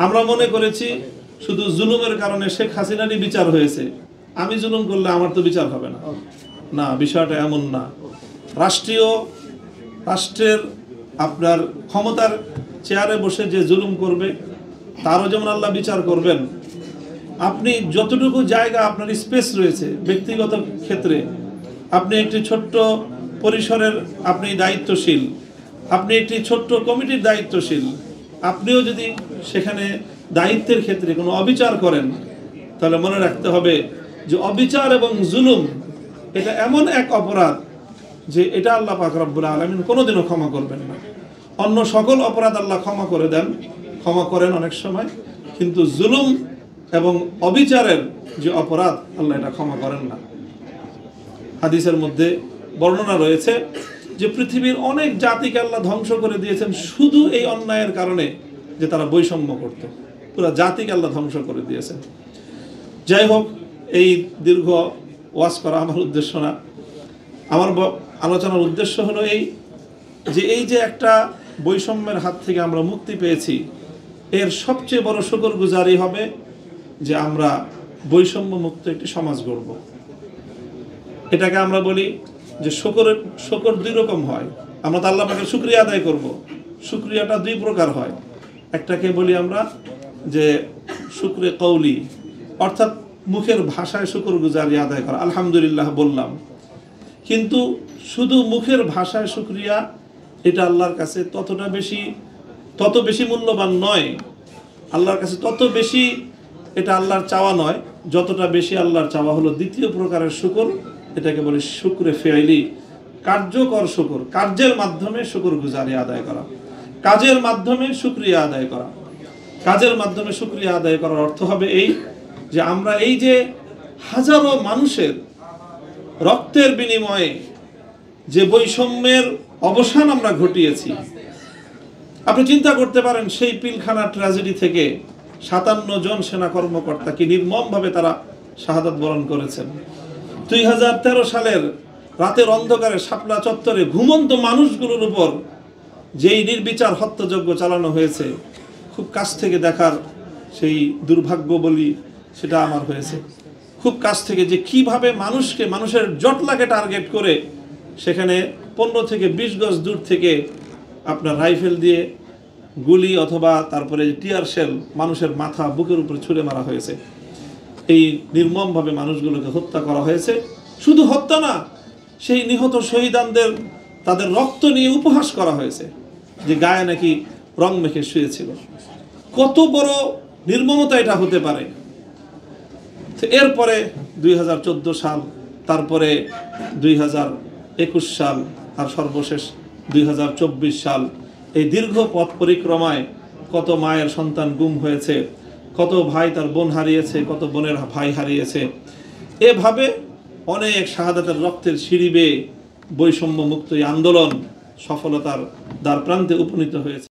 আমরা মনে করেছি শুধু জুলুমের কারণে শেখ হাসিনারই বিচার হয়েছে, আমি জুলুম করলে আমার তো বিচার হবে না। না, বিষয়টা এমন না। রাষ্ট্রের আপনার ক্ষমতার চেয়ারে বসে যে জুলুম করবে তারও যেমন আল্লাহ বিচার করবেন। আপনি যতটুকু জায়গা আপনার স্পেস রয়েছে ব্যক্তিগত ক্ষেত্রে, আপনি একটি ছোট্ট পরিসরের আপনি দায়িত্বশীল, আপনি একটি ছোট্ট কমিটির দায়িত্বশীল, আপনিও যদি সেখানে দায়িত্বের ক্ষেত্রে কোনো অবিচার করেন, তাহলে মনে রাখতে হবে যে অবিচার এবং জুলুম এটা এমন এক অপরাধ যে এটা আল্লাহ পাক রব্বুল আলামিন কোনোদিনও ক্ষমা করবেন না। অন্য সকল অপরাধ আল্লাহ ক্ষমা করে দেন, ক্ষমা করেন অনেক সময়, কিন্তু জুলুম এবং অবিচারের যে অপরাধ আল্লাহ এটা ক্ষমা করেন না। হাদিসের মধ্যে বর্ণনা রয়েছে যে পৃথিবীর অনেক জাতিকে আল্লাহ ধ্বংস করে দিয়েছেন শুধু এই অন্যায়ের কারণে যে তারা বৈষম্য করত, পুরো জাতিকে আল্লাহ ধ্বংস করে দিয়েছেন। যাই হোক, এই দীর্ঘ ওয়াজ করা আমার উদ্দেশ্য না। আমার আলোচনার উদ্দেশ্য হলো এই যে একটা বৈষম্যের হাত থেকে আমরা মুক্তি পেয়েছি, এর সবচেয়ে বড় শুকরগুজারি হবে যে আমরা বৈষম্য মুক্ত একটি সমাজ গড়ব। এটাকে আমরা বলি যে শুকর দুই রকম হয়। আমরা তো আল্লাহ পাকের শুকরিয়া আদায় করব, শুকরিয়াটা দুই প্রকার হয়। একটাকে বলি আমরা যে শুকরে কৌলি, অর্থাৎ মুখের ভাষায় শুকরগুজারি আদায় করা, আলহামদুলিল্লাহ বললাম, কিন্তু শুধু মুখের ভাষায় শুকরিয়া এটা আল্লাহর কাছে তত বেশি মূল্যবান নয়। আল্লাহর কাছে তত বেশি এটা আল্লাহর চাওয়া নয়, যতটা বেশি আল্লাহর চাওয়া হলো দ্বিতীয় প্রকারের শুকর, এটাকে বলে শুকরে ফেইলি, কার্যকর শুকর, কার্যের মাধ্যমে শুকরগুজারি আদায় করা, কাজের মাধ্যমে শুকরিয়া আদায় করা। কাজের মাধ্যমে শুকরিয়া আদায় করার অর্থ হবে এই যে আমরা এই যে হাজারো মানুষের রক্তের বিনিময়ে যে বৈষম্যের অবসান আমরা ঘটিয়েছি। আপনি চিন্তা করতে পারেন সেই পিলখানা ট্র্যাজেডি থেকে 57 জন সেনা কর্মকর্তাকে নির্মমভাবে তারা শাহাদাত বরণ করেছেন। 2013 সালের রাতের অন্ধকারে শাপলা চত্বরে ঘুমন্ত মানুষগুলোর উপর যেই নির্বিচার হত্যাযজ্ঞ চালানো হয়েছে, খুব কাছ থেকে দেখার সেই দুর্ভাগ্য বলি সেটা আমার হয়েছে। খুব কাছ থেকে যে কিভাবে মানুষের জটলাকে টার্গেট করে সেখানে 15 থেকে 20 গজ দূর থেকে আপনার রাইফেল দিয়ে গুলি অথবা তারপরে টিয়ার শেল মানুষের মাথা বুকের উপরে ছুঁড়ে মারা হয়েছে। এই নির্মমভাবে মানুষগুলোকে হত্যা করা হয়েছে। শুধু হত্যা না, সেই নিহত শহীদানদের তাদের রক্ত নিয়ে উপহাস করা হয়েছে যে গায়ে নাকি রং মেখে শুয়েছিল। কত বড় নির্মমতা এটা হতে পারে। এরপরে 2014 সাল, তারপরে 2021 সাল, আর সর্বশেষ 2024 সাল, এই দীর্ঘ পথ পরিক্রমায় কত মায়ের সন্তান গুম হয়েছে, কত ভাই তার বোন হারিয়েছে, কত বোনের ভাই হারিয়েছে। এভাবে অনেক শাহাদাতের রক্তের সিঁড়ি বেয়ে বৈষম্য মুক্ত এই আন্দোলন সফলতার দ্বার প্রান্তে উপনীত হয়েছে।